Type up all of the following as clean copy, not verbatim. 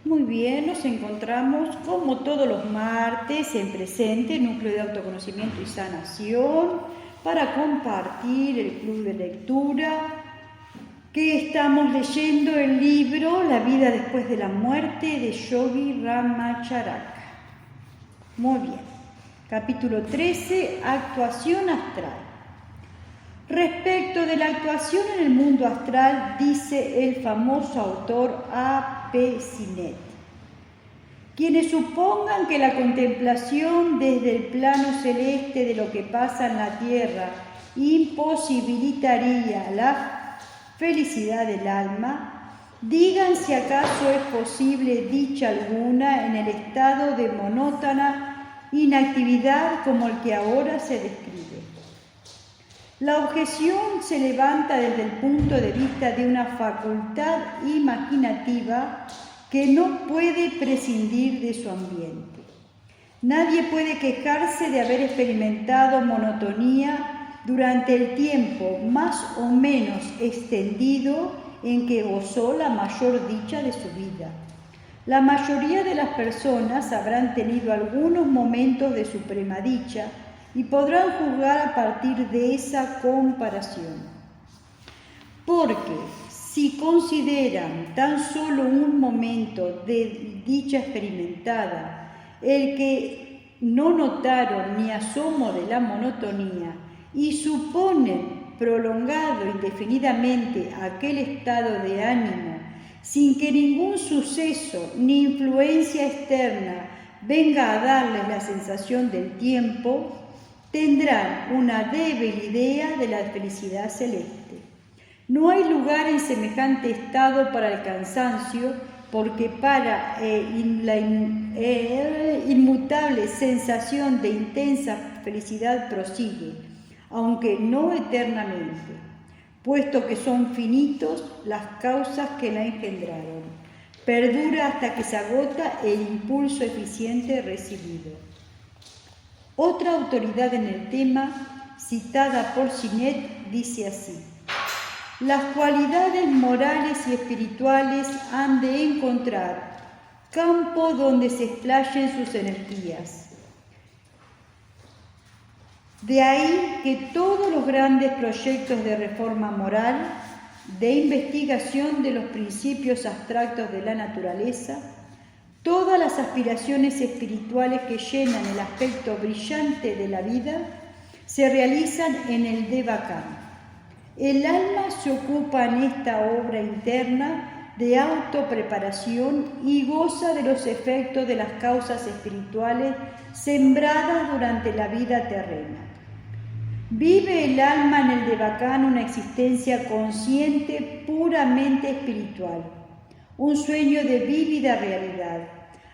Muy bien, nos encontramos como todos los martes en Presente, Núcleo de Autoconocimiento y Sanación, para compartir el club de lectura que estamos leyendo el libro La vida después de la muerte de Yogi Ramacharaka. Muy bien, capítulo 13, actuación astral. Respecto de la actuación en el mundo astral, dice el famoso autor A.P. Sinet: quienes supongan que la contemplación desde el plano celeste de lo que pasa en la tierra imposibilitaría la felicidad del alma, digan si acaso es posible dicha alguna en el estado de monótona inactividad como el que ahora se describe. La objeción se levanta desde el punto de vista de una facultad imaginativa que no puede prescindir de su ambiente. Nadie puede quejarse de haber experimentado monotonía durante el tiempo más o menos extendido en que gozó la mayor dicha de su vida. La mayoría de las personas habrán tenido algunos momentos de suprema dicha y podrán juzgar a partir de esa comparación. Porque si consideran tan solo un momento de dicha experimentada, el que no notaron ni asomo de la monotonía y suponen prolongado indefinidamente aquel estado de ánimo sin que ningún suceso ni influencia externa venga a darles la sensación del tiempo, tendrán una débil idea de la felicidad celeste. No hay lugar en semejante estado para el cansancio, porque para la inmutable sensación de intensa felicidad prosigue, aunque no eternamente, puesto que son finitos las causas que la engendraron. Perdura hasta que se agota el impulso eficiente recibido. Otra autoridad en el tema, citada por Sinet, dice así: las cualidades morales y espirituales han de encontrar campo donde se explayen sus energías. De ahí que todos los grandes proyectos de reforma moral, de investigación de los principios abstractos de la naturaleza, todas las aspiraciones espirituales que llenan el aspecto brillante de la vida, se realizan en el Devachan. El alma se ocupa en esta obra interna de autopreparación y goza de los efectos de las causas espirituales sembradas durante la vida terrena. Vive el alma en el Devachan una existencia consciente puramente espiritual, un sueño de vívida realidad,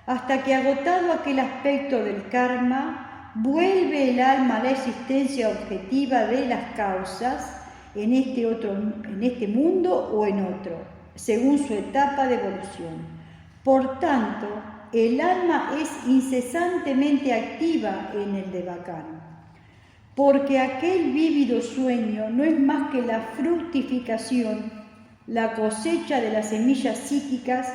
hasta que agotado aquel aspecto del karma, vuelve el alma a la existencia objetiva de las causas en este mundo o en otro, según su etapa de evolución. Por tanto, el alma es incesantemente activa en el Devachan, porque aquel vívido sueño no es más que la fructificación, la cosecha de las semillas psíquicas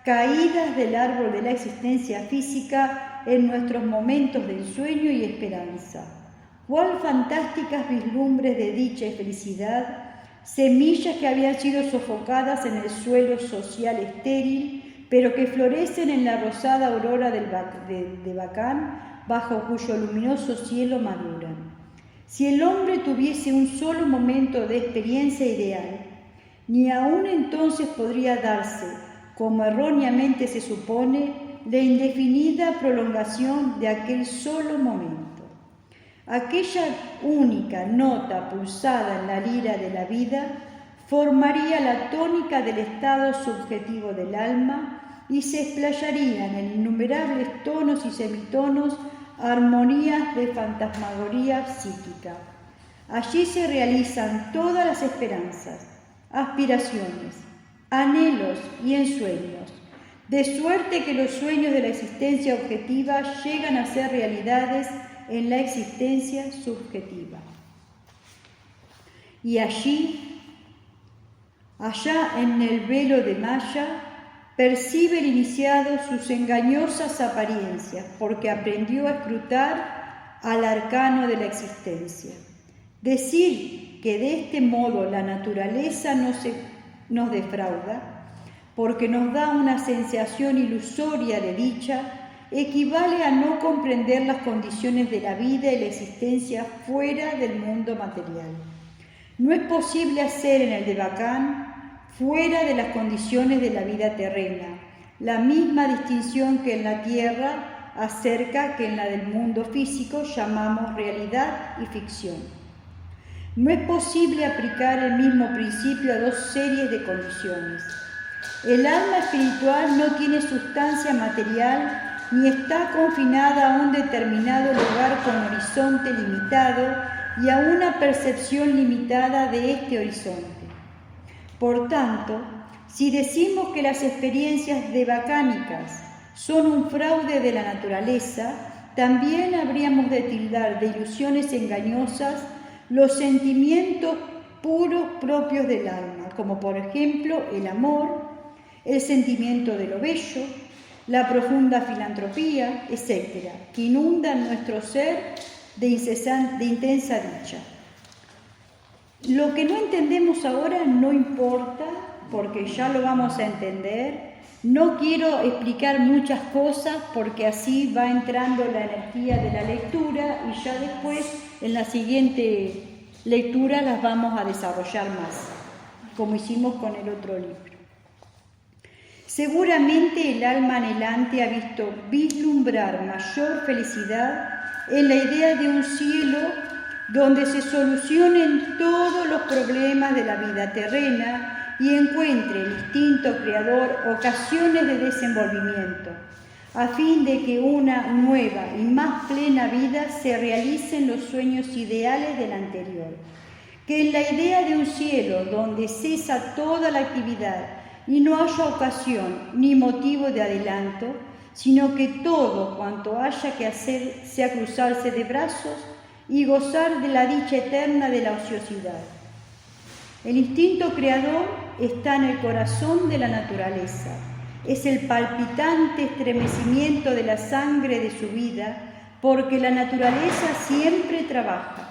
caídas del árbol de la existencia física en nuestros momentos de ensueño y esperanza. Cuál fantásticas vislumbres de dicha y felicidad, semillas que habían sido sofocadas en el suelo social estéril, pero que florecen en la rosada aurora del Devachan, bajo cuyo luminoso cielo maduran. Si el hombre tuviese un solo momento de experiencia ideal, ni aún entonces podría darse, como erróneamente se supone, la indefinida prolongación de aquel solo momento. Aquella única nota pulsada en la lira de la vida formaría la tónica del estado subjetivo del alma y se explayarían en innumerables tonos y semitonos armonías de fantasmagoría psíquica. Allí se realizan todas las esperanzas, aspiraciones, anhelos y ensueños, de suerte que los sueños de la existencia objetiva llegan a ser realidades en la existencia subjetiva. Y allá en el velo de Maya, percibe el iniciado sus engañosas apariencias porque aprendió a escrutar al arcano de la existencia. Decir que de este modo la naturaleza nos defrauda porque nos da una sensación ilusoria de dicha equivale a no comprender las condiciones de la vida y la existencia fuera del mundo material. No es posible hacer en el Devacán, fuera de las condiciones de la vida terrena, la misma distinción que en la tierra acerca que en la del mundo físico llamamos realidad y ficción. No es posible aplicar el mismo principio a dos series de condiciones. El alma espiritual no tiene sustancia material ni está confinada a un determinado lugar con horizonte limitado y a una percepción limitada de este horizonte. Por tanto, si decimos que las experiencias devacánicas son un fraude de la naturaleza, también habríamos de tildar de ilusiones engañosas los sentimientos puros propios del alma, como por ejemplo el amor, el sentimiento de lo bello, la profunda filantropía, etc., que inundan nuestro ser de intensa dicha. Lo que no entendemos ahora no importa, porque ya lo vamos a entender. No quiero explicar muchas cosas porque así va entrando la energía de la lectura y ya después en la siguiente lectura las vamos a desarrollar más, como hicimos con el otro libro. Seguramente el alma anhelante ha visto vislumbrar mayor felicidad en la idea de un cielo donde se solucionen todos los problemas de la vida terrena y encuentre el instinto creador ocasiones de desenvolvimiento, a fin de que una nueva y más plena vida se realice en los sueños ideales del anterior. Que en la idea de un cielo donde cesa toda la actividad y no haya ocasión ni motivo de adelanto, sino que todo cuanto haya que hacer sea cruzarse de brazos y gozar de la dicha eterna de la ociosidad. El instinto creador está en el corazón de la naturaleza, es el palpitante estremecimiento de la sangre de su vida, porque la naturaleza siempre trabaja,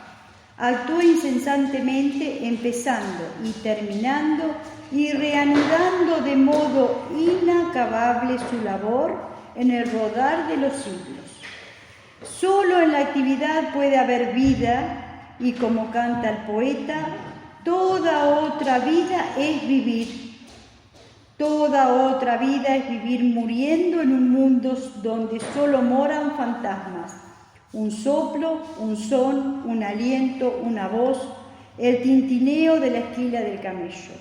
actúa incesantemente, empezando y terminando y reanudando de modo inacabable su labor en el rodar de los siglos. Solo en la actividad puede haber vida y, como canta el poeta, toda otra vida es vivir. Toda otra vida es vivir muriendo en un mundo donde solo moran fantasmas. Un soplo, un son, un aliento, una voz, el tintineo de la esquila del camello.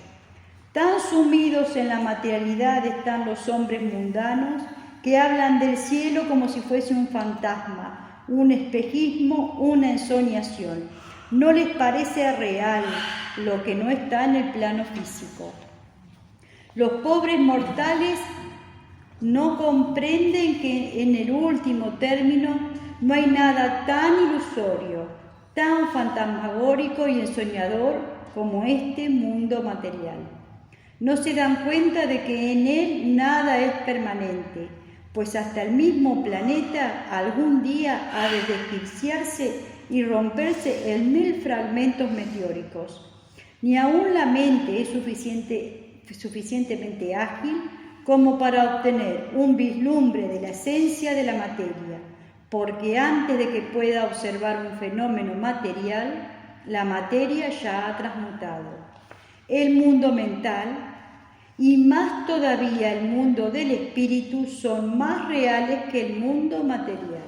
Tan sumidos en la materialidad están los hombres mundanos que hablan del cielo como si fuese un fantasma, un espejismo, una ensoñación. No les parece real lo que no está en el plano físico. Los pobres mortales no comprenden que en el último término no hay nada tan ilusorio, tan fantasmagórico y ensoñador como este mundo material. No se dan cuenta de que en él nada es permanente, pues hasta el mismo planeta algún día ha de desquiciarse y romperse en 1000 fragmentos meteóricos. Ni aún la mente es suficientemente ágil como para obtener un vislumbre de la esencia de la materia, porque antes de que pueda observar un fenómeno material, la materia ya ha transmutado. El mundo mental y más todavía el mundo del espíritu son más reales que el mundo material.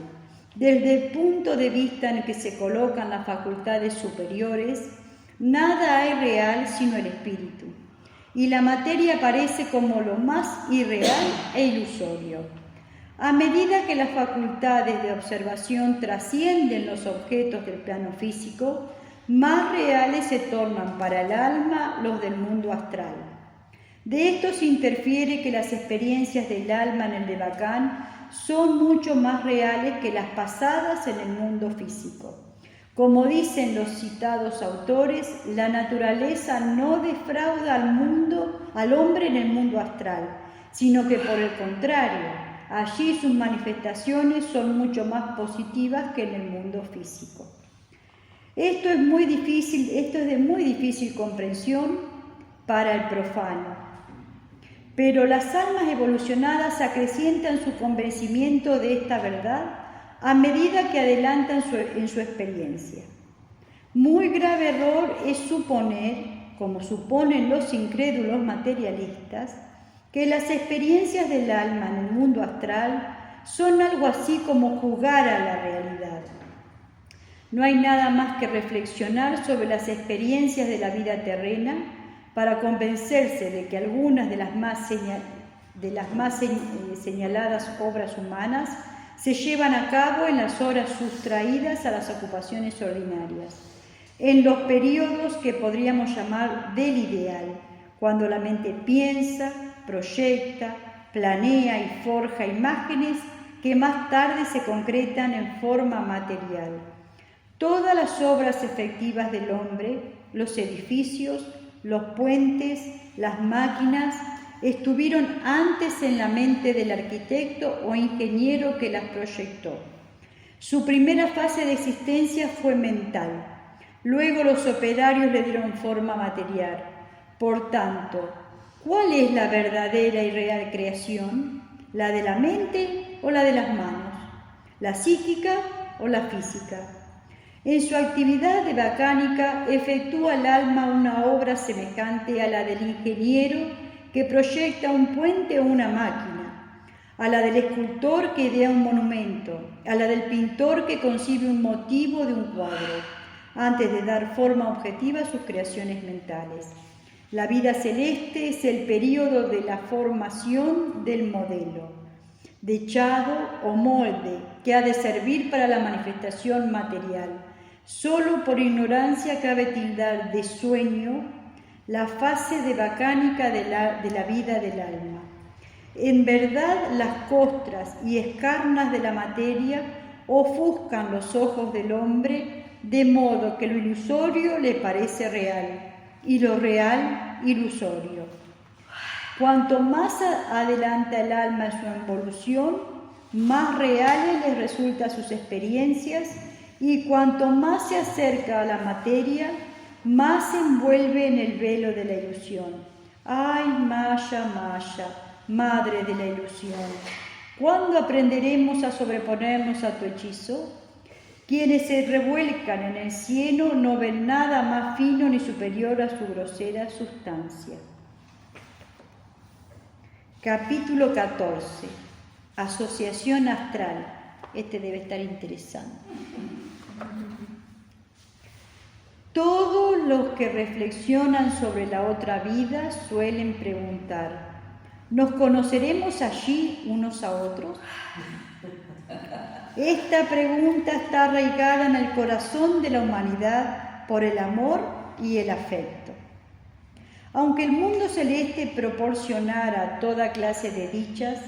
Desde el punto de vista en el que se colocan las facultades superiores, nada hay real sino el espíritu, y la materia aparece como lo más irreal e ilusorio. A medida que las facultades de observación trascienden los objetos del plano físico, más reales se tornan para el alma los del mundo astral. De esto se infiere que las experiencias del alma en el Devacán son mucho más reales que las pasadas en el mundo físico. Como dicen los citados autores, la naturaleza no defrauda al hombre en el mundo astral, sino que por el contrario, allí sus manifestaciones son mucho más positivas que en el mundo físico. Esto es de muy difícil comprensión para el profano, pero las almas evolucionadas acrecientan su convencimiento de esta verdad a medida que adelantan en su experiencia. Muy grave error es suponer, como suponen los incrédulos materialistas, que las experiencias del alma en el mundo astral son algo así como jugar a la realidad. No hay nada más que reflexionar sobre las experiencias de la vida terrena para convencerse de que algunas de las más señaladas obras humanas se llevan a cabo en las horas sustraídas a las ocupaciones ordinarias, en los periodos que podríamos llamar del ideal, cuando la mente piensa, proyecta, planea y forja imágenes que más tarde se concretan en forma material. Todas las obras efectivas del hombre, los edificios, los puentes, las máquinas, estuvieron antes en la mente del arquitecto o ingeniero que las proyectó. Su primera fase de existencia fue mental. Luego los operarios le dieron forma material. Por tanto, ¿cuál es la verdadera y real creación? ¿La de la mente o la de las manos? ¿La psíquica o la física? En su actividad de mecánica efectúa el alma una obra semejante a la del ingeniero que proyecta un puente o una máquina, a la del escultor que idea un monumento, a la del pintor que concibe un motivo de un cuadro, antes de dar forma objetiva a sus creaciones mentales. La vida celeste es el período de la formación del modelo, dechado o molde que ha de servir para la manifestación material. Solo por ignorancia cabe tildar de sueño la fase de mecánica de la vida del alma. En verdad, las costras y escarnas de la materia ofuscan los ojos del hombre, de modo que lo ilusorio le parece real y lo real ilusorio. Cuanto más adelanta el alma en su evolución, más reales le resultan sus experiencias, y cuanto más se acerca a la materia, más se envuelve en el velo de la ilusión. ¡Ay, Maya, Maya, madre de la ilusión! ¿Cuándo aprenderemos a sobreponernos a tu hechizo? Quienes se revuelcan en el cielo no ven nada más fino ni superior a su grosera sustancia. Capítulo 14. Asociación astral. Este debe estar interesante. Todos los que reflexionan sobre la otra vida suelen preguntar: ¿nos conoceremos allí unos a otros? Esta pregunta está arraigada en el corazón de la humanidad por el amor y el afecto. Aunque el mundo celeste proporcionara toda clase de dichas,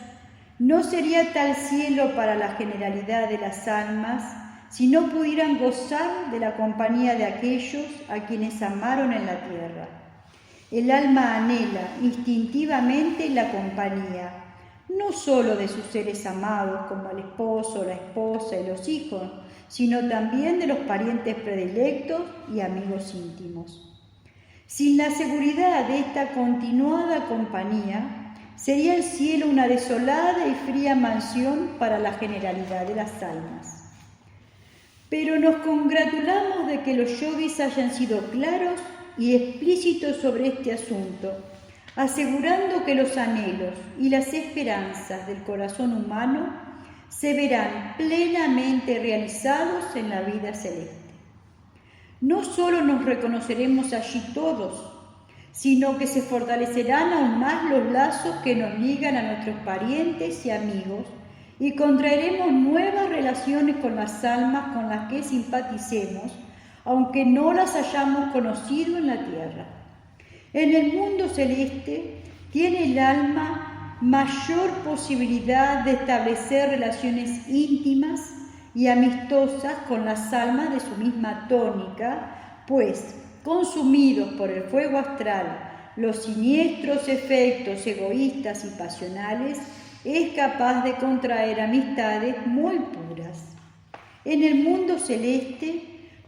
no sería tal cielo para la generalidad de las almas si no pudieran gozar de la compañía de aquellos a quienes amaron en la tierra. El alma anhela instintivamente la compañía, no solo de sus seres amados como el esposo, la esposa y los hijos, sino también de los parientes predilectos y amigos íntimos. Sin la seguridad de esta continuada compañía, sería el cielo una desolada y fría mansión para la generalidad de las almas. Pero nos congratulamos de que los yogis hayan sido claros y explícitos sobre este asunto, asegurando que los anhelos y las esperanzas del corazón humano se verán plenamente realizados en la vida celeste. No solo nos reconoceremos allí todos, sino que se fortalecerán aún más los lazos que nos ligan a nuestros parientes y amigos, y contraeremos nuevas relaciones con las almas con las que simpaticemos, aunque no las hayamos conocido en la tierra. En el mundo celeste tiene el alma mayor posibilidad de establecer relaciones íntimas y amistosas con las almas de su misma tónica, pues, consumidos por el fuego astral los siniestros efectos egoístas y pasionales, es capaz de contraer amistades muy puras. En el mundo celeste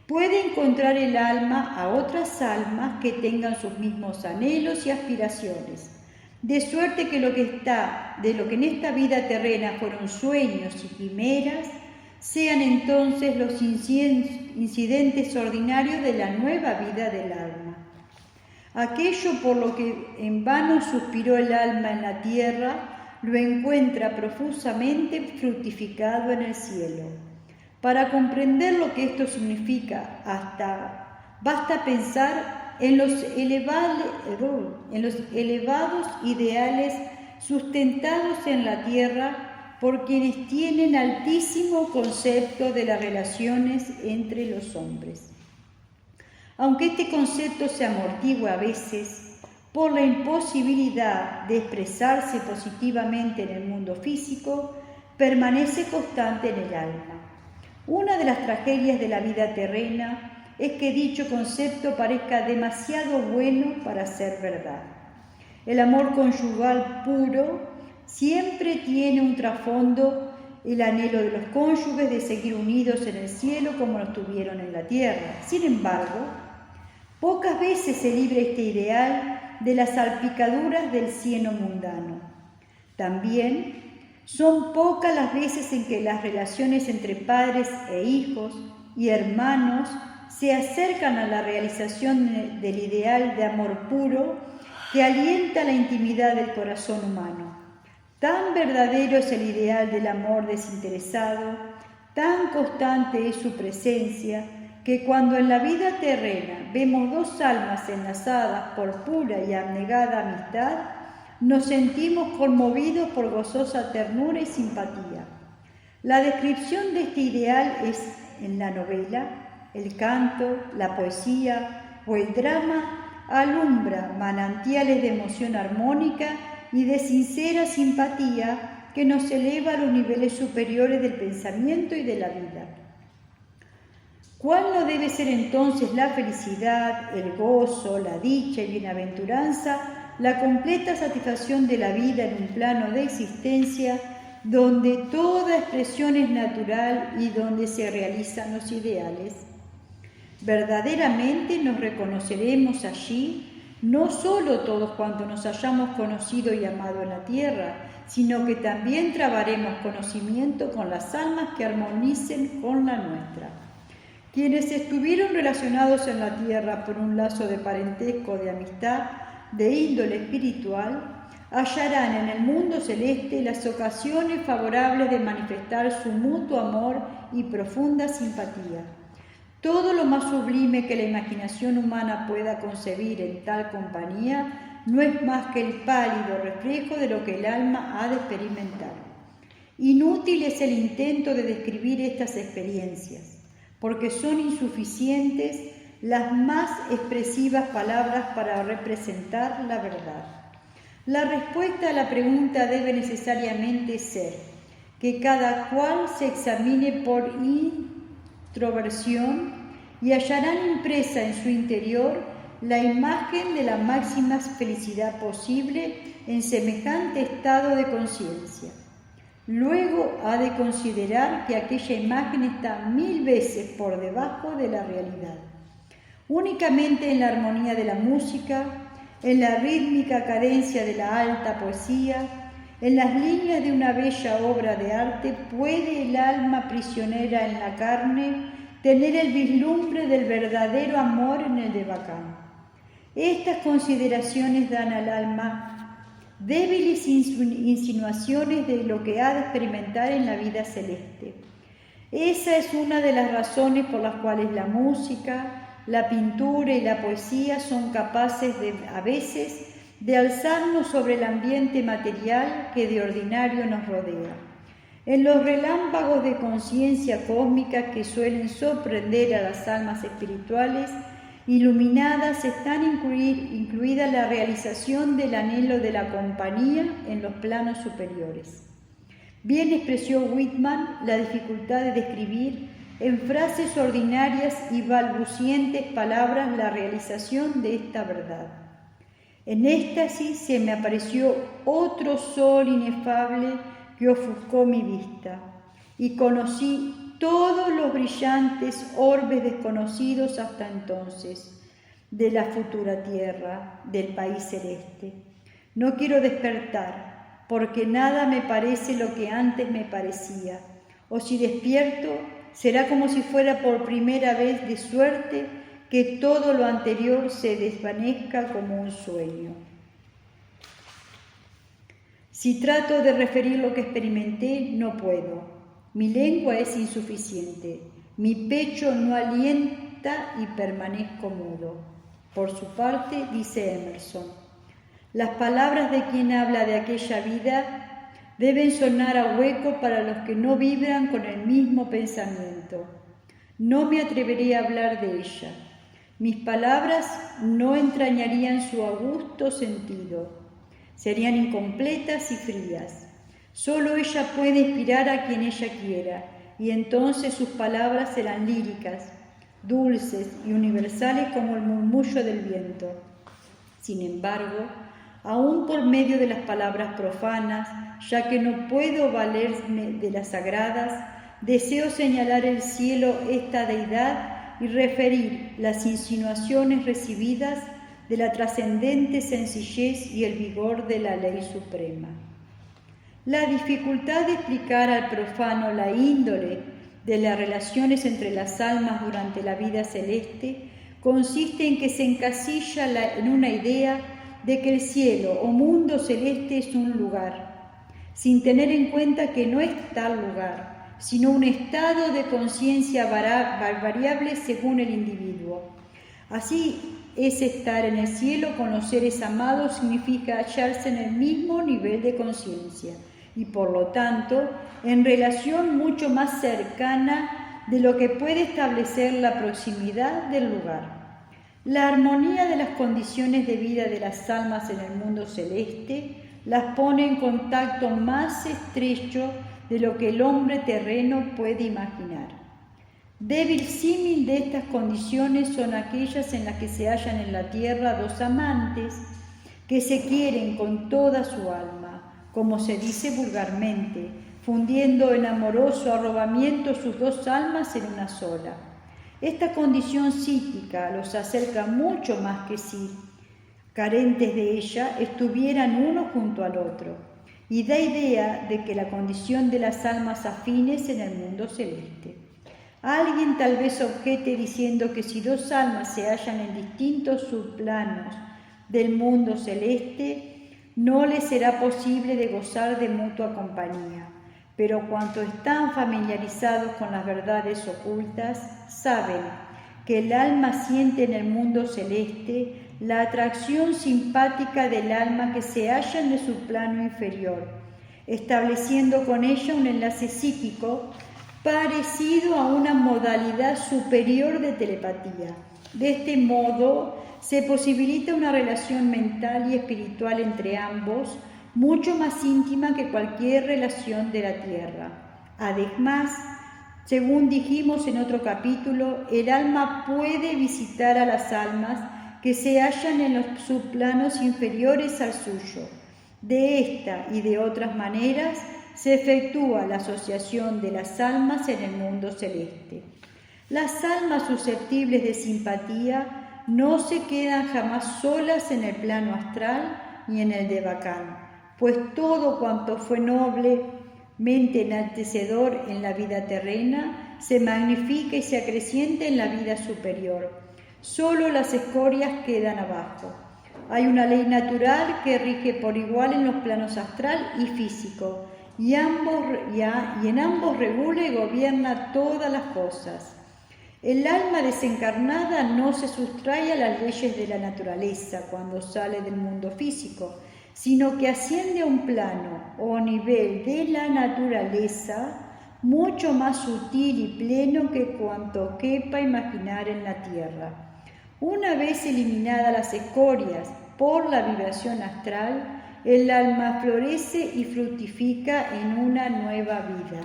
puede encontrar el alma a otras almas que tengan sus mismos anhelos y aspiraciones, de suerte que lo que en esta vida terrena fueron sueños y quimeras, sean entonces los incidentes ordinarios de la nueva vida del alma. Aquello por lo que en vano suspiró el alma en la tierra, lo encuentra profusamente fructificado en el cielo. Para comprender lo que esto significa, basta pensar en los elevados ideales sustentados en la tierra por quienes tienen altísimo concepto de las relaciones entre los hombres. Aunque este concepto se amortigua a veces por la imposibilidad de expresarse positivamente en el mundo físico, permanece constante en el alma. Una de las tragedias de la vida terrena es que dicho concepto parezca demasiado bueno para ser verdad. El amor conyugal puro siempre tiene un trasfondo el anhelo de los cónyuges de seguir unidos en el cielo como lo estuvieron en la tierra. Sin embargo, pocas veces se libra este ideal de las salpicaduras del cieno mundano. También son pocas las veces en que las relaciones entre padres e hijos y hermanos se acercan a la realización del ideal de amor puro que alienta la intimidad del corazón humano. Tan verdadero es el ideal del amor desinteresado, tan constante es su presencia, que cuando en la vida terrena vemos dos almas enlazadas por pura y abnegada amistad, nos sentimos conmovidos por gozosa ternura y simpatía. La descripción de este ideal es en la novela, el canto, la poesía o el drama alumbra manantiales de emoción armónica y de sincera simpatía que nos eleva a los niveles superiores del pensamiento y de la vida. ¿Cuál no debe ser entonces la felicidad, el gozo, la dicha y bienaventuranza, la completa satisfacción de la vida en un plano de existencia donde toda expresión es natural y donde se realizan los ideales? Verdaderamente nos reconoceremos allí no solo todos cuantos nos hayamos conocido y amado en la tierra, sino que también trabaremos conocimiento con las almas que armonicen con la nuestra. Quienes estuvieron relacionados en la tierra por un lazo de parentesco, de amistad, de índole espiritual, hallarán en el mundo celeste las ocasiones favorables de manifestar su mutuo amor y profunda simpatía. Todo lo más sublime que la imaginación humana pueda concebir en tal compañía no es más que el pálido reflejo de lo que el alma ha de experimentar. Inútil es el intento de describir estas experiencias, porque son insuficientes las más expresivas palabras para representar la verdad. La respuesta a la pregunta debe necesariamente ser que cada cual se examine por introversión y hallarán impresa en su interior la imagen de la máxima felicidad posible en semejante estado de conciencia. Luego ha de considerar que aquella imagen está 1000 veces por debajo de la realidad. Únicamente en la armonía de la música, en la rítmica cadencia de la alta poesía, en las líneas de una bella obra de arte, puede el alma prisionera en la carne tener el vislumbre del verdadero amor en el de Bacán. Estas consideraciones dan al alma débiles insinuaciones de lo que ha de experimentar en la vida celeste. Esa es una de las razones por las cuales la música, la pintura y la poesía son capaces a veces de alzarnos sobre el ambiente material que de ordinario nos rodea. En los relámpagos de conciencia cósmica que suelen sorprender a las almas espirituales iluminadas están incluida la realización del anhelo de la compañía en los planos superiores. Bien expresó Whitman la dificultad de describir en frases ordinarias y balbucientes palabras la realización de esta verdad. En éxtasis se me apareció otro sol inefable que ofuscó mi vista, y conocí todos los brillantes orbes desconocidos hasta entonces de la futura tierra, del país celeste. No quiero despertar, porque nada me parece lo que antes me parecía, o si despierto, será como si fuera por primera vez, de suerte que todo lo anterior se desvanezca como un sueño. Si trato de referir lo que experimenté, no puedo. Mi lengua es insuficiente, mi pecho no alienta y permanezco mudo. Por su parte, dice Emerson, las palabras de quien habla de aquella vida deben sonar a hueco para los que no vibran con el mismo pensamiento. No me atreveré a hablar de ella. Mis palabras no entrañarían su augusto sentido. Serían incompletas y frías. Solo ella puede inspirar a quien ella quiera, y entonces sus palabras serán líricas, dulces y universales como el murmullo del viento. Sin embargo, aún por medio de las palabras profanas, ya que no puedo valerme de las sagradas, deseo señalar el cielo, esta deidad, y referir las insinuaciones recibidas de la trascendente sencillez y el vigor de la ley suprema. La dificultad de explicar al profano la índole de las relaciones entre las almas durante la vida celeste consiste en que se encasilla en una idea de que el cielo o mundo celeste es un lugar, sin tener en cuenta que no es tal lugar, sino un estado de conciencia variable según el individuo. Así es, estar en el cielo con los seres amados significa hallarse en el mismo nivel de conciencia y por lo tanto en relación mucho más cercana de lo que puede establecer la proximidad del lugar. La armonía de las condiciones de vida de las almas en el mundo celeste las pone en contacto más estrecho de lo que el hombre terreno puede imaginar. Débil símil de estas condiciones son aquellas en las que se hallan en la tierra dos amantes que se quieren con toda su alma, como se dice vulgarmente, fundiendo en amoroso arrobamiento sus dos almas en una sola. Esta condición psíquica los acerca mucho más que si, carentes de ella, estuvieran uno junto al otro, y da idea de que la condición de las almas afines en el mundo celeste. Alguien tal vez objete diciendo que si dos almas se hallan en distintos subplanos del mundo celeste, no les será posible de gozar de mutua compañía. Pero cuanto están familiarizados con las verdades ocultas, saben que el alma siente en el mundo celeste la atracción simpática del alma que se halla en su plano inferior, estableciendo con ella un enlace psíquico parecido a una modalidad superior de telepatía. De este modo se posibilita una relación mental y espiritual entre ambos, mucho más íntima que cualquier relación de la tierra. Además, según dijimos en otro capítulo, el alma puede visitar a las almas que se hallan en los subplanos inferiores al suyo. De esta y de otras maneras se efectúa la asociación de las almas en el mundo celeste. Las almas susceptibles de simpatía no se quedan jamás solas en el plano astral ni en el de Bacán, pues todo cuanto fue noblemente enaltecedor en la vida terrena se magnifica y se acrecienta en la vida superior. Solo las escorias quedan abajo. Hay una ley natural que rige por igual en los planos astral y físico, y en ambos regula y gobierna todas las cosas. El alma desencarnada no se sustrae a las leyes de la naturaleza cuando sale del mundo físico, sino que asciende a un plano o nivel de la naturaleza mucho más sutil y pleno que cuanto quepa imaginar en la tierra. Una vez eliminadas las escorias por la vibración astral, el alma florece y fructifica en una nueva vida.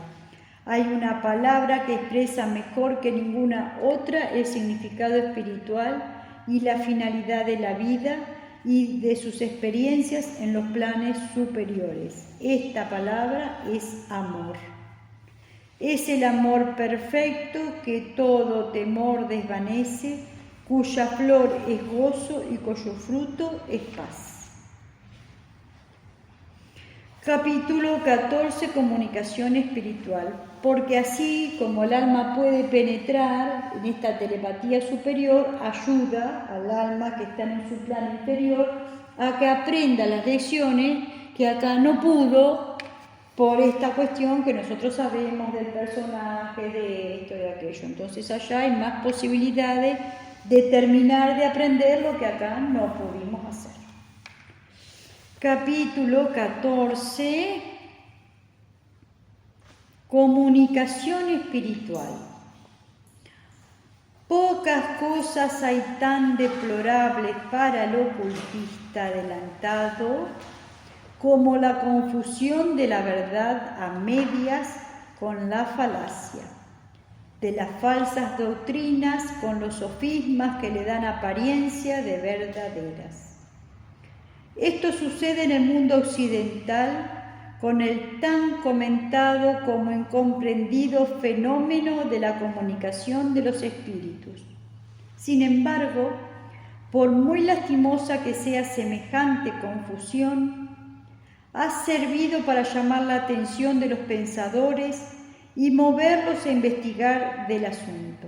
Hay una palabra que expresa mejor que ninguna otra el significado espiritual y la finalidad de la vida, y de sus experiencias en los planes superiores. Esta palabra es amor. Es el amor perfecto que todo temor desvanece, cuya flor es gozo y cuyo fruto es paz. Capítulo 14. Comunicación espiritual. Porque así como el alma puede penetrar en esta telepatía superior, ayuda al alma que está en su plano inferior a que aprenda las lecciones que acá no pudo por esta cuestión que nosotros sabemos del personaje, de esto y de aquello. Entonces allá hay más posibilidades de terminar de aprender lo que acá no pudimos hacer. Capítulo 14. Comunicación espiritual. Pocas cosas hay tan deplorables para el ocultista adelantado como la confusión de la verdad a medias con la falacia, de las falsas doctrinas con los sofismas que le dan apariencia de verdaderas. Esto sucede en el mundo occidental con el tan comentado como incomprendido fenómeno de la comunicación de los espíritus. Sin embargo, por muy lastimosa que sea semejante confusión, ha servido para llamar la atención de los pensadores y moverlos a investigar del asunto.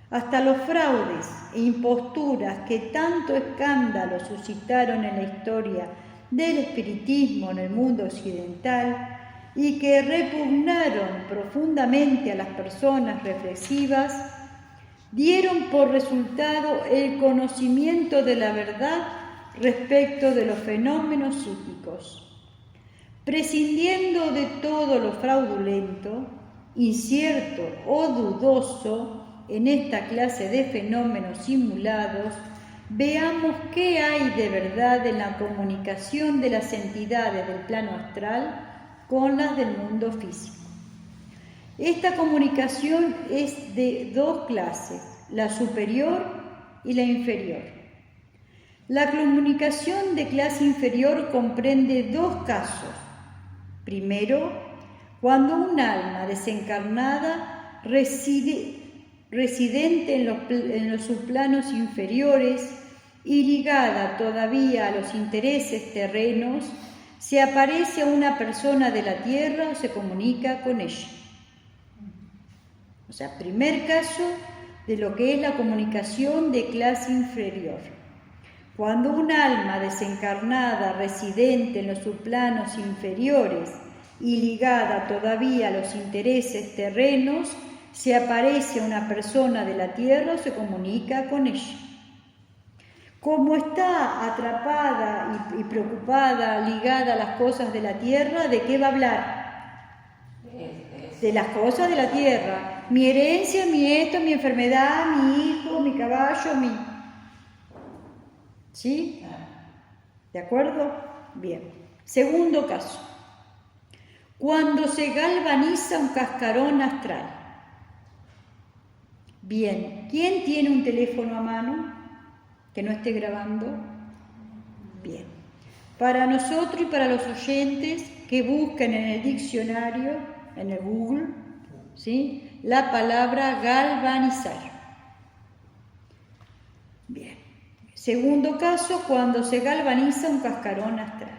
Hasta los fraudes e imposturas que tanto escándalo suscitaron en la historia del espiritismo en el mundo occidental y que repugnaron profundamente a las personas reflexivas, dieron por resultado el conocimiento de la verdad respecto de los fenómenos psíquicos. Prescindiendo de todo lo fraudulento, incierto o dudoso en esta clase de fenómenos simulados, veamos qué hay de verdad en la comunicación de las entidades del plano astral con las del mundo físico. Esta comunicación es de dos clases, la superior y la inferior. La comunicación de clase inferior comprende dos casos. Primero, cuando un alma desencarnada residente en los subplanos inferiores y ligada todavía a los intereses terrenos, se aparece a una persona de la tierra o se comunica con ella. O sea, primer caso de lo que es la comunicación de clase inferior. Cuando un alma desencarnada residente en los subplanos inferiores y ligada todavía a los intereses terrenos, se aparece a una persona de la tierra o se comunica con ella. Como está atrapada y preocupada, ligada a las cosas de la tierra, ¿de qué va a hablar? De las cosas de la tierra. Mi herencia, mi esto, mi enfermedad, mi hijo, mi caballo, mi... ¿Sí? ¿De acuerdo? Bien. Segundo caso. Cuando se galvaniza un cascarón astral. Bien. ¿Quién tiene un teléfono a mano que no esté grabando? Bien. Para nosotros y para los oyentes que busquen en el diccionario, en el Google, ¿sí?, la palabra galvanizar. Bien. Segundo caso, cuando se galvaniza un cascarón astral.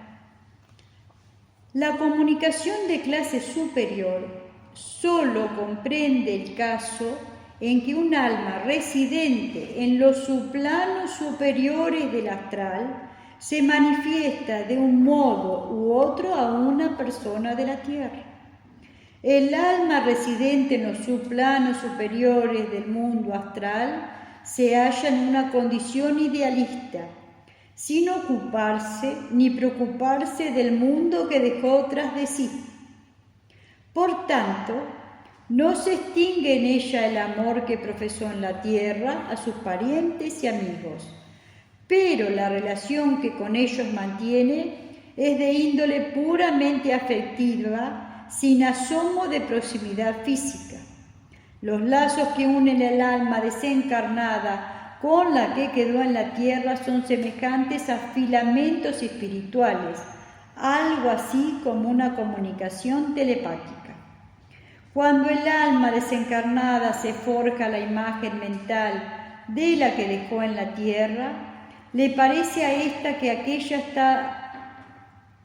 La comunicación de clase superior solo comprende el caso en que un alma residente en los subplanos superiores del astral se manifiesta de un modo u otro a una persona de la tierra. El alma residente en los subplanos superiores del mundo astral se halla en una condición idealista, sin ocuparse ni preocuparse del mundo que dejó tras de sí. Por tanto, no se extingue en ella el amor que profesó en la tierra a sus parientes y amigos, pero la relación que con ellos mantiene es de índole puramente afectiva, sin asomo de proximidad física. Los lazos que unen el alma desencarnada con la que quedó en la tierra son semejantes a filamentos espirituales, algo así como una comunicación telepática. Cuando el alma desencarnada se forja la imagen mental de la que dejó en la tierra, le parece a ésta que aquella está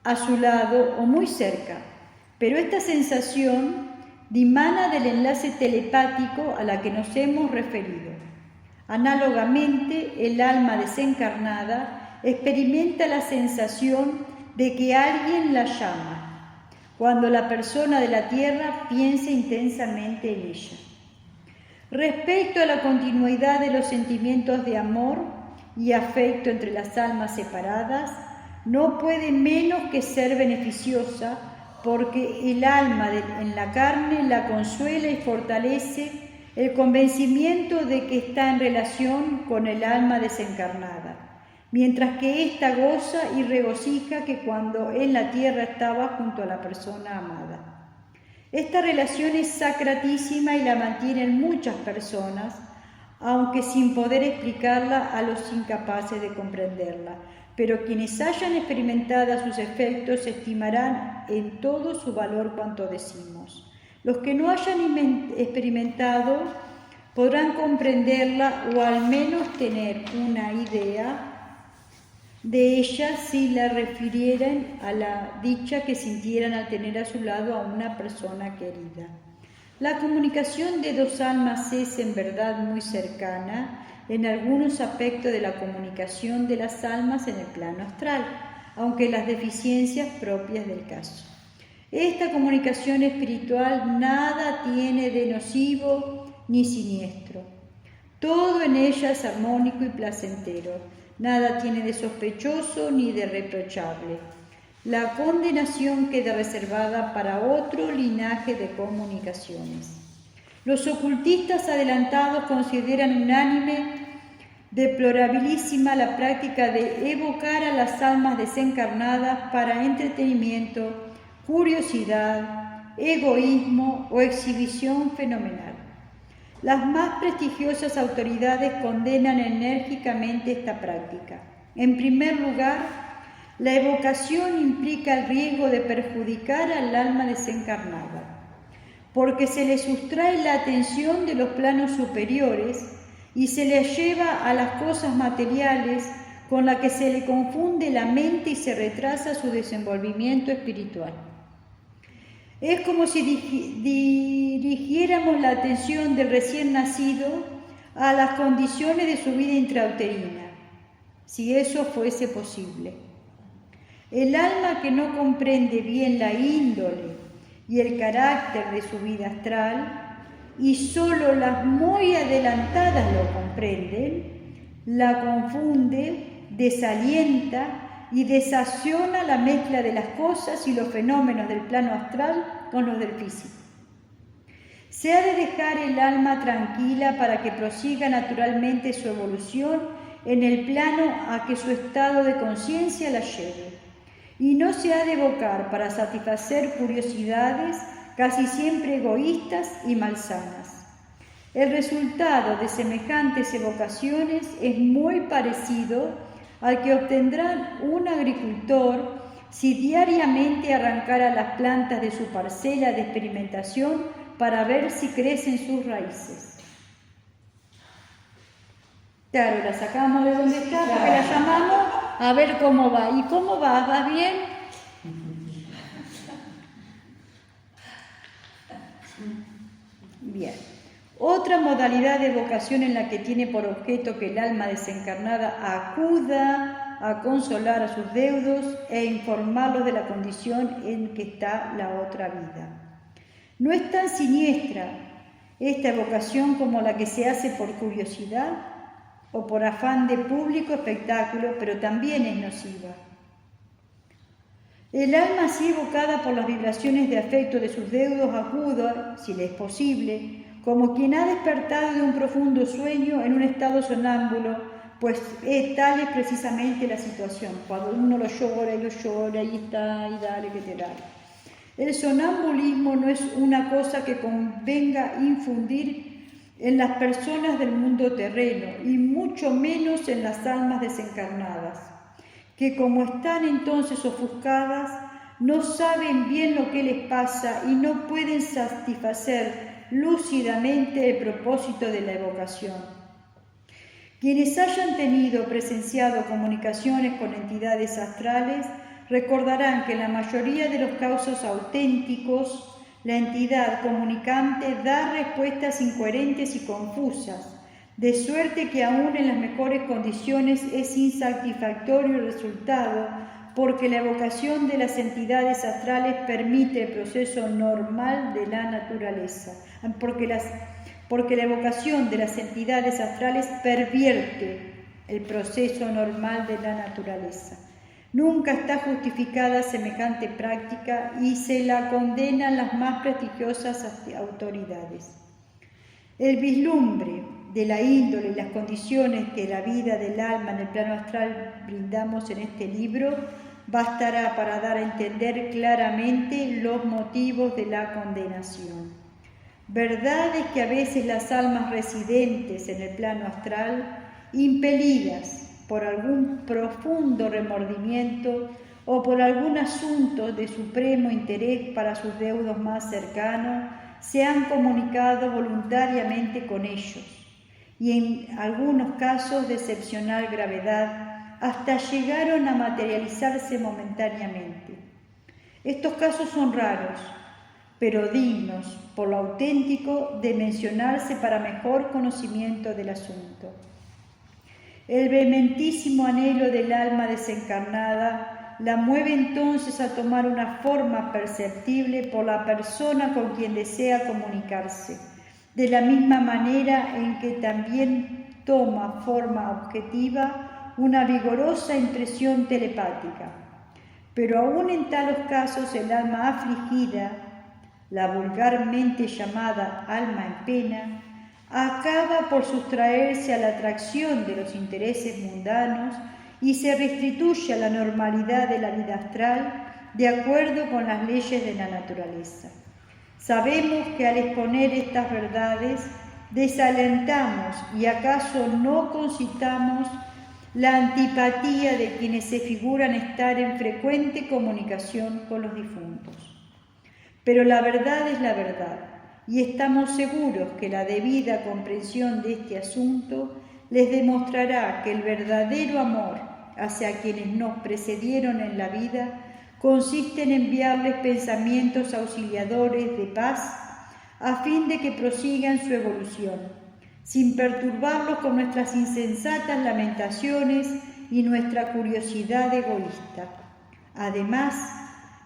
a su lado o muy cerca, pero esta sensación dimana del enlace telepático a la que nos hemos referido. Análogamente, el alma desencarnada experimenta la sensación de que alguien la llama, cuando la persona de la tierra piensa intensamente en ella. Respecto a la continuidad de los sentimientos de amor y afecto entre las almas separadas, no puede menos que ser beneficiosa, porque el alma en la carne la consuela y fortalece el convencimiento de que está en relación con el alma desencarnada, mientras que ésta goza y regocija que cuando en la tierra estaba junto a la persona amada. Esta relación es sacratísima y la mantienen muchas personas, aunque sin poder explicarla a los incapaces de comprenderla. Pero quienes hayan experimentado sus efectos estimarán en todo su valor cuanto decimos. Los que no hayan experimentado podrán comprenderla o al menos tener una idea de ella si la refirieran a la dicha que sintieran al tener a su lado a una persona querida. La comunicación de dos almas es en verdad muy cercana en algunos aspectos de la comunicación de las almas en el plano astral, aunque las deficiencias propias del caso. Esta comunicación espiritual nada tiene de nocivo ni siniestro. Todo en ella es armónico y placentero. Nada tiene de sospechoso ni de reprochable. La condenación queda reservada para otro linaje de comunicaciones. Los ocultistas adelantados consideran unánime deplorabilísima la práctica de evocar a las almas desencarnadas para entretenimiento, curiosidad, egoísmo o exhibición fenomenal. Las más prestigiosas autoridades condenan enérgicamente esta práctica. En primer lugar, la evocación implica el riesgo de perjudicar al alma desencarnada, porque se le sustrae la atención de los planos superiores y se le lleva a las cosas materiales, con las que se le confunde la mente y se retrasa su desenvolvimiento espiritual. Es como si dirigiéramos la atención del recién nacido a las condiciones de su vida intrauterina, si eso fuese posible. El alma que no comprende bien la índole y el carácter de su vida astral, y solo las muy adelantadas lo comprenden, la confunde, desalienta y desacciona la mezcla de las cosas y los fenómenos del plano astral con los del físico. Se ha de dejar el alma tranquila para que prosiga naturalmente su evolución en el plano a que su estado de conciencia la lleve, y no se ha de evocar para satisfacer curiosidades casi siempre egoístas y malsanas. El resultado de semejantes evocaciones es muy parecido al que obtendrá un agricultor si diariamente arrancara las plantas de su parcela de experimentación para ver si crecen sus raíces. Claro, la sacamos de donde está, porque la llamamos a ver cómo va. ¿Y cómo va? ¿Va bien? Bien. Otra modalidad de evocación en la que tiene por objeto que el alma desencarnada acuda a consolar a sus deudos e informarlos de la condición en que está la otra vida. No es tan siniestra esta evocación como la que se hace por curiosidad o por afán de público espectáculo, pero también es nociva. El alma así evocada por las vibraciones de afecto de sus deudos acuda, si le es posible, como quien ha despertado de un profundo sueño en un estado sonámbulo, pues tal es precisamente la situación, cuando uno lo llora y está, y dale que te dale. El sonambulismo no es una cosa que convenga infundir en las personas del mundo terreno y mucho menos en las almas desencarnadas, que como están entonces ofuscadas, no saben bien lo que les pasa y no pueden satisfacer lúcidamente el propósito de la evocación. Quienes hayan tenido o presenciado comunicaciones con entidades astrales recordarán que en la mayoría de los casos auténticos, la entidad comunicante da respuestas incoherentes y confusas, de suerte que aún en las mejores condiciones es insatisfactorio el resultado, porque la evocación de las entidades astrales permite el proceso normal de la naturaleza, porque la evocación de las entidades astrales pervierte el proceso normal de la naturaleza. Nunca está justificada semejante práctica y se la condenan las más prestigiosas autoridades. El vislumbre de la índole y las condiciones que la vida del alma en el plano astral brindamos en este libro bastará para dar a entender claramente los motivos de la condenación. Verdad es que a veces las almas residentes en el plano astral, impelidas por algún profundo remordimiento o por algún asunto de supremo interés para sus deudos más cercanos, se han comunicado voluntariamente con ellos y en algunos casos de excepcional gravedad hasta llegaron a materializarse momentáneamente. Estos casos son raros, pero dignos, por lo auténtico, de mencionarse para mejor conocimiento del asunto. El vehementísimo anhelo del alma desencarnada la mueve entonces a tomar una forma perceptible por la persona con quien desea comunicarse, de la misma manera en que también toma forma objetiva una vigorosa impresión telepática. Pero aún en tales casos el alma afligida, la vulgarmente llamada alma en pena, acaba por sustraerse a la atracción de los intereses mundanos y se restituye a la normalidad de la vida astral de acuerdo con las leyes de la naturaleza. Sabemos que al exponer estas verdades desalentamos y acaso no concitamos la antipatía de quienes se figuran estar en frecuente comunicación con los difuntos. Pero la verdad es la verdad, y estamos seguros que la debida comprensión de este asunto les demostrará que el verdadero amor hacia quienes nos precedieron en la vida consiste en enviarles pensamientos auxiliadores de paz a fin de que prosigan su evolución, sin perturbarlos con nuestras insensatas lamentaciones y nuestra curiosidad egoísta. Además,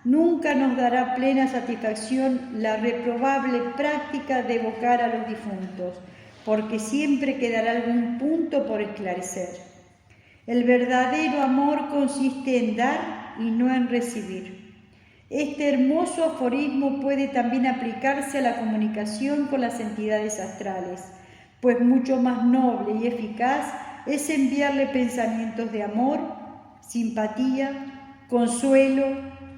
nunca nos dará plena satisfacción la reprobable práctica de evocar a los difuntos, porque siempre quedará algún punto por esclarecer. El verdadero amor consiste en dar y no en recibir. Este hermoso aforismo puede también aplicarse a la comunicación con las entidades astrales, pues mucho más noble y eficaz es enviarle pensamientos de amor, simpatía, consuelo,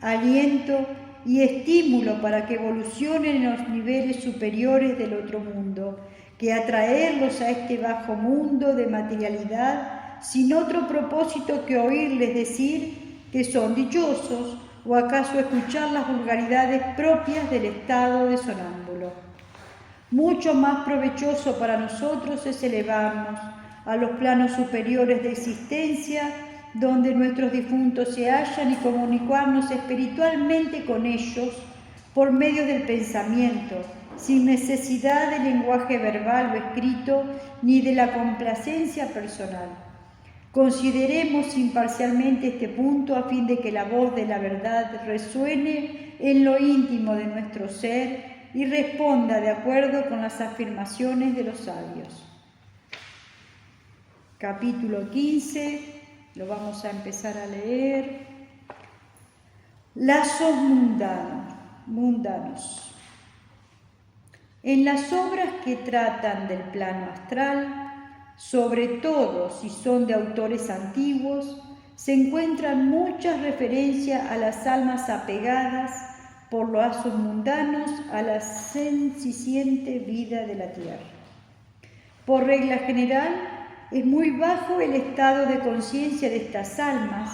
aliento y estímulo para que evolucionen en los niveles superiores del otro mundo, que atraerlos a este bajo mundo de materialidad sin otro propósito que oírles decir que son dichosos o acaso escuchar las vulgaridades propias del estado de sonámbulo. Mucho más provechoso para nosotros es elevarnos a los planos superiores de existencia donde nuestros difuntos se hallan y comunicarnos espiritualmente con ellos por medio del pensamiento, sin necesidad de lenguaje verbal o escrito ni de la complacencia personal. Consideremos imparcialmente este punto a fin de que la voz de la verdad resuene en lo íntimo de nuestro ser y responda de acuerdo con las afirmaciones de los sabios. Capítulo 15, lo vamos a empezar a leer. Lazos mundanos. En las obras que tratan del plano astral, sobre todo si son de autores antiguos, se encuentran muchas referencias a las almas apegadas por lazos mundanos a la senciente vida de la tierra. Por regla general, es muy bajo el estado de conciencia de estas almas,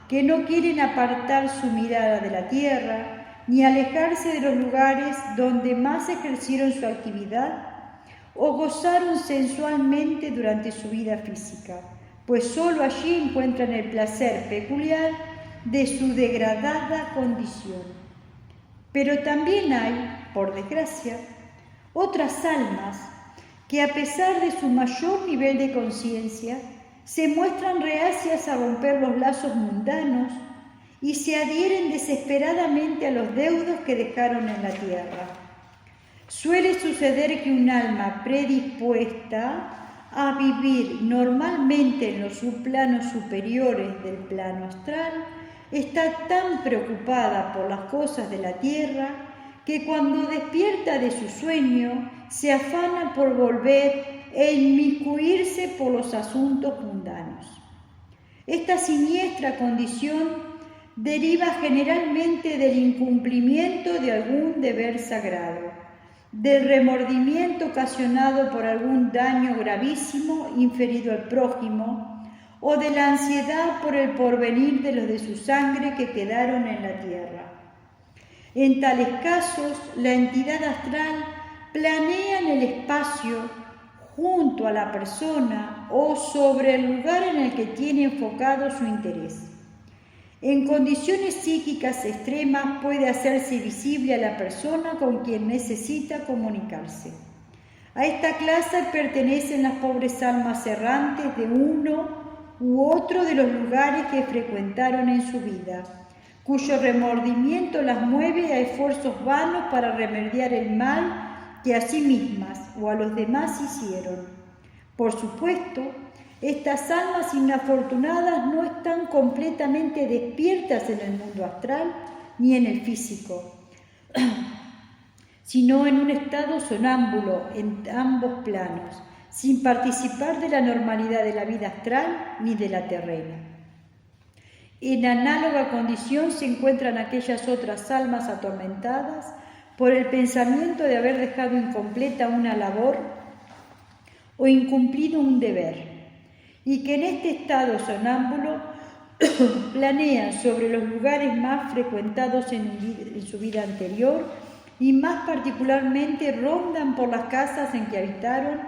que no quieren apartar su mirada de la tierra, ni alejarse de los lugares donde más ejercieron su actividad o gozaron sensualmente durante su vida física, pues sólo allí encuentran el placer peculiar de su degradada condición. Pero también hay, por desgracia, otras almas que a pesar de su mayor nivel de conciencia, se muestran reacias a romper los lazos mundanos y se adhieren desesperadamente a los deudos que dejaron en la tierra. Suele suceder que un alma predispuesta a vivir normalmente en los subplanos superiores del plano astral está tan preocupada por las cosas de la tierra que cuando despierta de su sueño se afana por volver e inmiscuirse por los asuntos mundanos. Esta siniestra condición deriva generalmente del incumplimiento de algún deber sagrado, del remordimiento ocasionado por algún daño gravísimo inferido al prójimo o de la ansiedad por el porvenir de los de su sangre que quedaron en la tierra. En tales casos, la entidad astral planea en el espacio junto a la persona o sobre el lugar en el que tiene enfocado su interés. En condiciones psíquicas extremas puede hacerse visible a la persona con quien necesita comunicarse. A esta clase pertenecen las pobres almas errantes de uno u otro de los lugares que frecuentaron en su vida, cuyo remordimiento las mueve a esfuerzos vanos para remediar el mal que a sí mismas o a los demás hicieron. Por supuesto, estas almas inafortunadas no están completamente despiertas en el mundo astral ni en el físico, sino en un estado sonámbulo en ambos planos, sin participar de la normalidad de la vida astral ni de la terrena. En análoga condición se encuentran aquellas otras almas atormentadas por el pensamiento de haber dejado incompleta una labor o incumplido un deber, y que en este estado sonámbulo planean sobre los lugares más frecuentados en su vida anterior y más particularmente rondan por las casas en que habitaron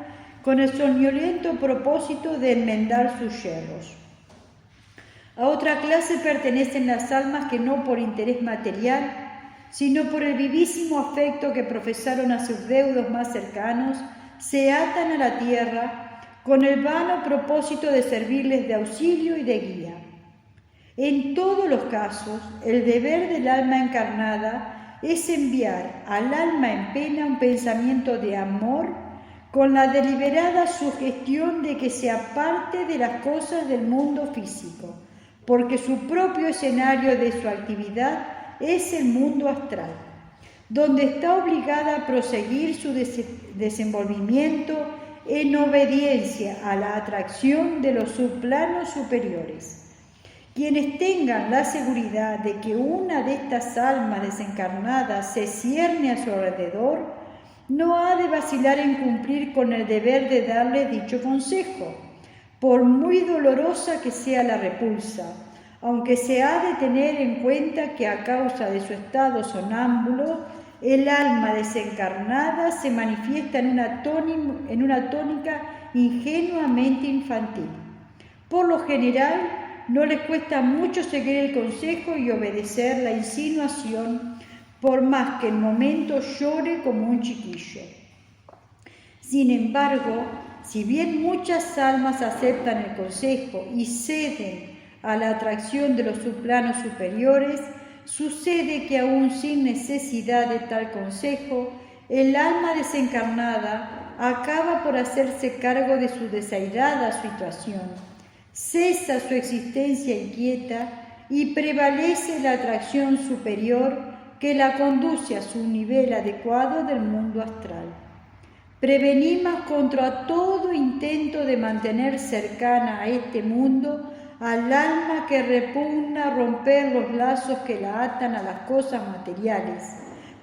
con el soñoliento propósito de enmendar sus yerros. A otra clase pertenecen las almas que no por interés material, sino por el vivísimo afecto que profesaron a sus deudos más cercanos, se atan a la tierra con el vano propósito de servirles de auxilio y de guía. En todos los casos, el deber del alma encarnada es enviar al alma en pena un pensamiento de amor con la deliberada sugestión de que se aparte de las cosas del mundo físico, porque su propio escenario de su actividad es el mundo astral, donde está obligada a proseguir su desenvolvimiento en obediencia a la atracción de los subplanos superiores. Quienes tengan la seguridad de que una de estas almas desencarnadas se cierne a su alrededor, no ha de vacilar en cumplir con el deber de darle dicho consejo, por muy dolorosa que sea la repulsa, aunque se ha de tener en cuenta que a causa de su estado sonámbulo, el alma desencarnada se manifiesta en una tónica ingenuamente infantil. Por lo general, no les cuesta mucho seguir el consejo y obedecer la insinuación, por más que en momentos llore como un chiquillo. Sin embargo, si bien muchas almas aceptan el consejo y ceden a la atracción de los subplanos superiores, sucede que aún sin necesidad de tal consejo, el alma desencarnada acaba por hacerse cargo de su desairada situación, cesa su existencia inquieta y prevalece la atracción superior que la conduce a su nivel adecuado del mundo astral. Prevenimos contra todo intento de mantener cercana a este mundo al alma que repugna romper los lazos que la atan a las cosas materiales,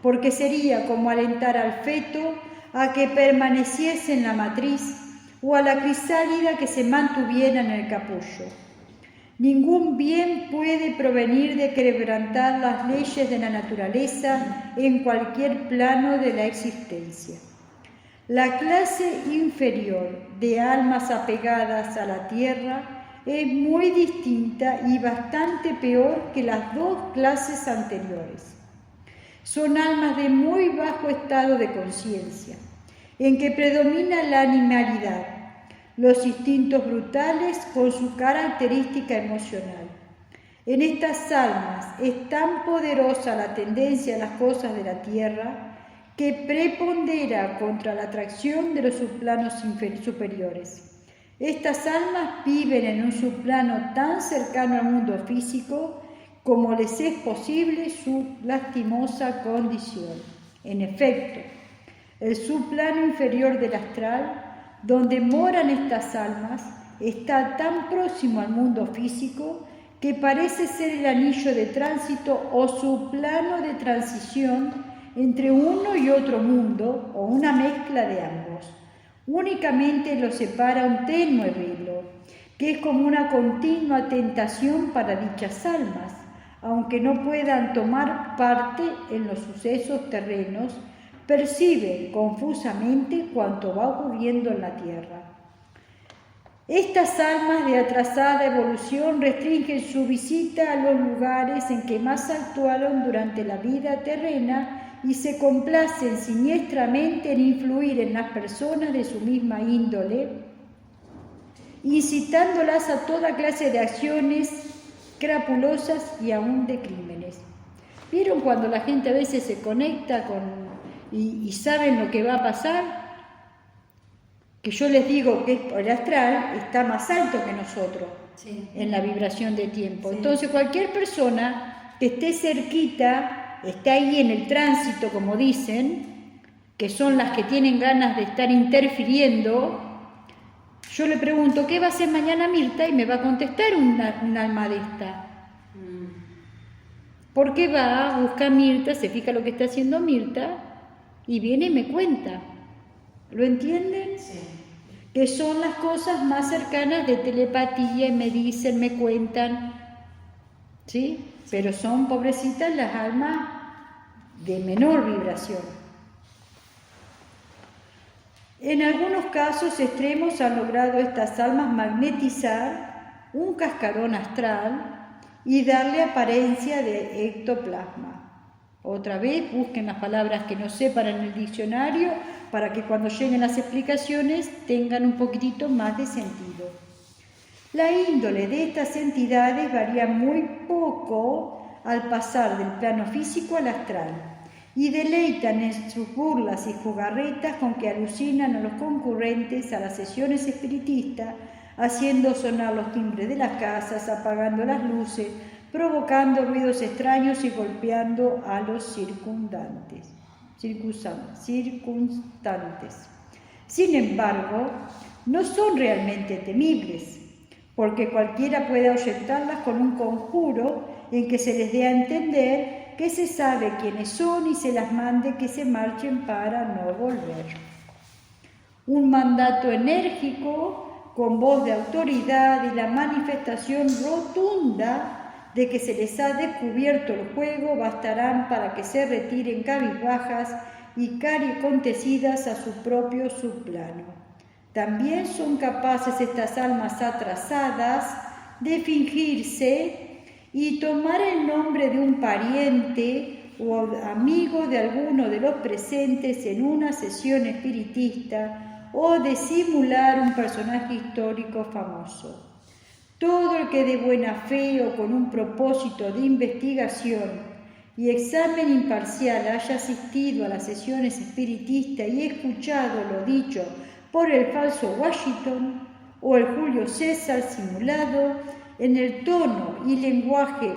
porque sería como alentar al feto a que permaneciese en la matriz o a la crisálida que se mantuviera en el capullo. Ningún bien puede provenir de quebrantar las leyes de la naturaleza en cualquier plano de la existencia. La clase inferior de almas apegadas a la tierra es muy distinta y bastante peor que las dos clases anteriores. Son almas de muy bajo estado de conciencia, en que predomina la animalidad, los instintos brutales con su característica emocional. En estas almas es tan poderosa la tendencia a las cosas de la tierra que prepondera contra la atracción de los subplanos superiores. Estas almas viven en un subplano tan cercano al mundo físico como les es posible su lastimosa condición. En efecto, el subplano inferior del astral, donde moran estas almas, está tan próximo al mundo físico que parece ser el anillo de tránsito o subplano de transición entre uno y otro mundo, o una mezcla de ambos. Únicamente los separa un tenue velo, que es como una continua tentación para dichas almas, aunque no puedan tomar parte en los sucesos terrenos, perciben confusamente cuanto va ocurriendo en la tierra. Estas almas de atrasada evolución restringen su visita a los lugares en que más actuaron durante la vida terrena y se complacen siniestramente en influir en las personas de su misma índole, incitándolas a toda clase de acciones crapulosas y aún de crímenes. ¿Vieron cuando la gente a veces se conecta y saben lo que va a pasar? Que yo les digo que el astral está más alto que nosotros, sí, en la vibración de tiempo. Sí. Entonces cualquier persona que esté cerquita, esté ahí en el tránsito, como dicen, que son las que tienen ganas de estar interfiriendo, yo le pregunto, ¿qué va a hacer mañana Mirta? Y me va a contestar un alma de esta. Porque va, busca a Mirta, se fija lo que está haciendo Mirta y viene y me cuenta. ¿Lo entienden? Sí. Que son las cosas más cercanas de telepatía y me dicen, me cuentan, ¿sí? Pero son, pobrecitas, las almas de menor vibración. En algunos casos extremos han logrado estas almas magnetizar un cascarón astral y darle apariencia de ectoplasma. Otra vez, busquen las palabras que no sepan en el diccionario para que cuando lleguen las explicaciones tengan un poquitito más de sentido. La índole de estas entidades varía muy poco al pasar del plano físico al astral y deleitan en sus burlas y jugarretas con que alucinan a los concurrentes a las sesiones espiritistas, haciendo sonar los timbres de las casas, apagando las luces, provocando ruidos extraños y golpeando a los circunstantes. Sin embargo, no son realmente temibles, porque cualquiera puede ahuyentarlas con un conjuro en que se les dé a entender que se sabe quiénes son y se las mande que se marchen para no volver. Un mandato enérgico, con voz de autoridad y la manifestación rotunda de que se les ha descubierto el juego bastarán para que se retiren cabizbajas y caricontecidas a su propio subplano. También son capaces estas almas atrasadas de fingirse y tomar el nombre de un pariente o amigo de alguno de los presentes en una sesión espiritista o de simular un personaje histórico famoso. Todo el que de buena fe o con un propósito de investigación y examen imparcial haya asistido a las sesiones espiritistas y escuchado lo dicho por el falso Washington o el Julio César simulado en el tono y lenguaje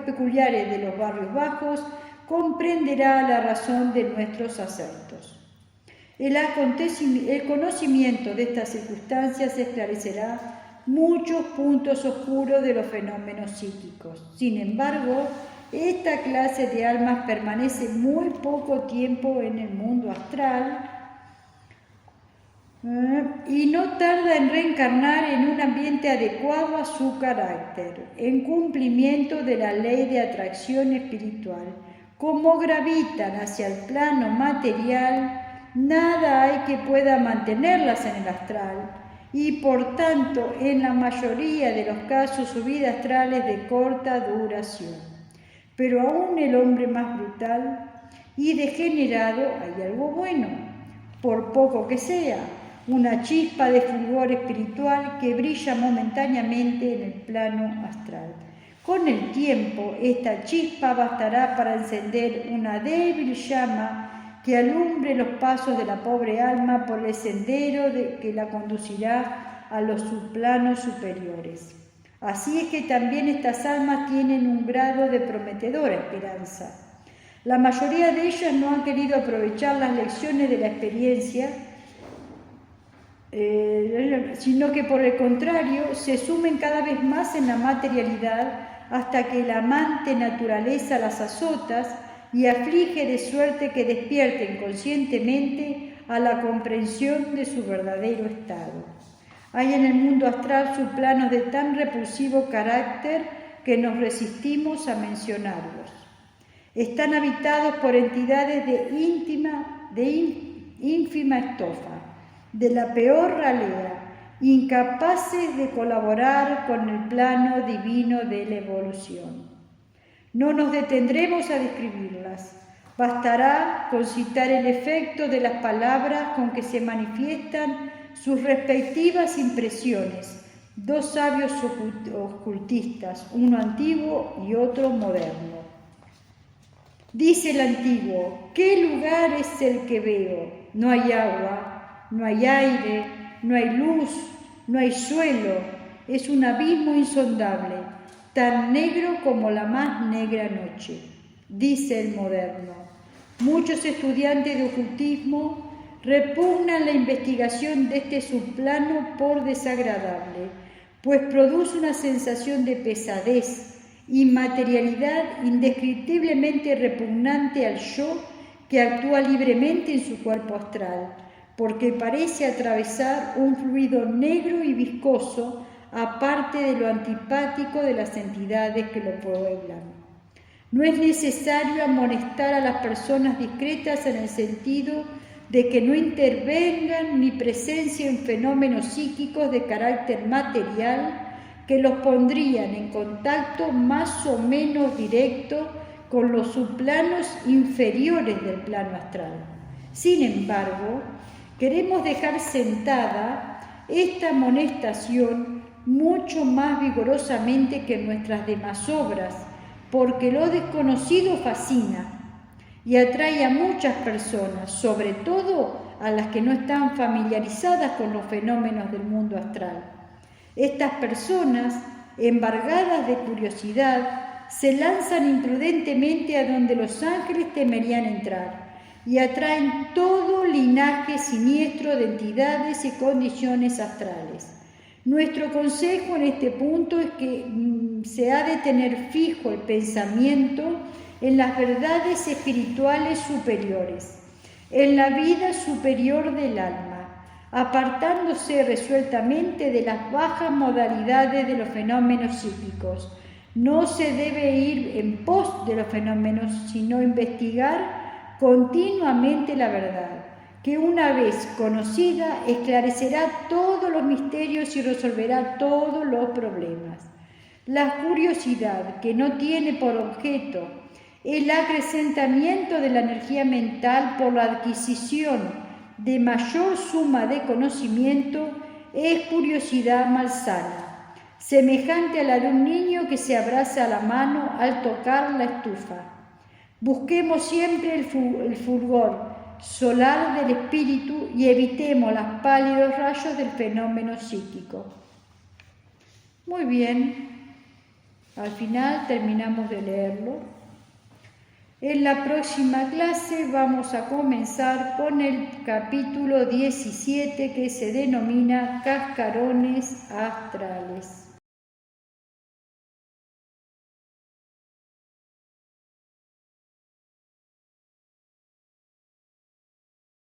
peculiares de los barrios bajos, comprenderá la razón de nuestros acertos. El conocimiento de estas circunstancias esclarecerá muchos puntos oscuros de los fenómenos psíquicos. Sin embargo, esta clase de almas permanece muy poco tiempo en el mundo astral, y no tarda en reencarnar en un ambiente adecuado a su carácter, en cumplimiento de la ley de atracción espiritual. Como gravitan hacia el plano material, nada hay que pueda mantenerlas en el astral, y por tanto, en la mayoría de los casos, su vida astral es de corta duración. Pero aún el hombre más brutal y degenerado hay algo bueno, por poco que sea, una chispa de fulgor espiritual que brilla momentáneamente en el plano astral. Con el tiempo, esta chispa bastará para encender una débil llama que alumbre los pasos de la pobre alma por el sendero que la conducirá a los subplanos superiores. Así es que también estas almas tienen un grado de prometedora esperanza. La mayoría de ellas no han querido aprovechar las lecciones de la experiencia, sino que por el contrario se sumen cada vez más en la materialidad hasta que la amante naturaleza las azota y aflige de suerte que despierten conscientemente a la comprensión de su verdadero estado. Hay en el mundo astral subplanos de tan repulsivo carácter que nos resistimos a mencionarlos. Están habitados por entidades de ínfima estofa, de la peor ralea, incapaces de colaborar con el plano divino de la evolución. No nos detendremos a describirlas. Bastará con citar el efecto de las palabras con que se manifiestan sus respectivas impresiones. Dos sabios ocultistas, uno antiguo y otro moderno. Dice el antiguo: ¿qué lugar es el que veo? No hay agua, no hay aire, no hay luz, no hay suelo. Es un abismo insondable, tan negro como la más negra noche. Dice el moderno: muchos estudiantes de ocultismo repugnan la investigación de este subplano por desagradable, pues produce una sensación de pesadez y materialidad indescriptiblemente repugnante al yo que actúa libremente en su cuerpo astral, porque parece atravesar un fluido negro y viscoso, aparte de lo antipático de las entidades que lo pueblan. No es necesario amonestar a las personas discretas en el sentido de que no intervengan ni presencien fenómenos psíquicos de carácter material que los pondrían en contacto más o menos directo con los subplanos inferiores del plano astral. Sin embargo, queremos dejar sentada esta amonestación mucho más vigorosamente que nuestras demás obras, porque lo desconocido fascina y atrae a muchas personas, sobre todo a las que no están familiarizadas con los fenómenos del mundo astral. Estas personas, embargadas de curiosidad, se lanzan imprudentemente a donde los ángeles temerían entrar y atraen todo linaje siniestro de entidades y condiciones astrales. Nuestro consejo en este punto es que se ha de tener fijo el pensamiento en las verdades espirituales superiores, en la vida superior del alma, apartándose resueltamente de las bajas modalidades de los fenómenos psíquicos. No se debe ir en pos de los fenómenos, sino investigar continuamente la verdad, que una vez conocida esclarecerá todos los misterios y resolverá todos los problemas. La curiosidad, que no tiene por objeto el acrecentamiento de la energía mental por la adquisición de mayor suma de conocimiento, es curiosidad malsana, semejante a la de un niño que se abraza la mano al tocar la estufa. Busquemos siempre el fulgor solar del espíritu y evitemos los pálidos rayos del fenómeno psíquico. Muy bien, al final terminamos de leerlo. En la próxima clase vamos a comenzar con el capítulo 17 que se denomina Cascarones Astrales.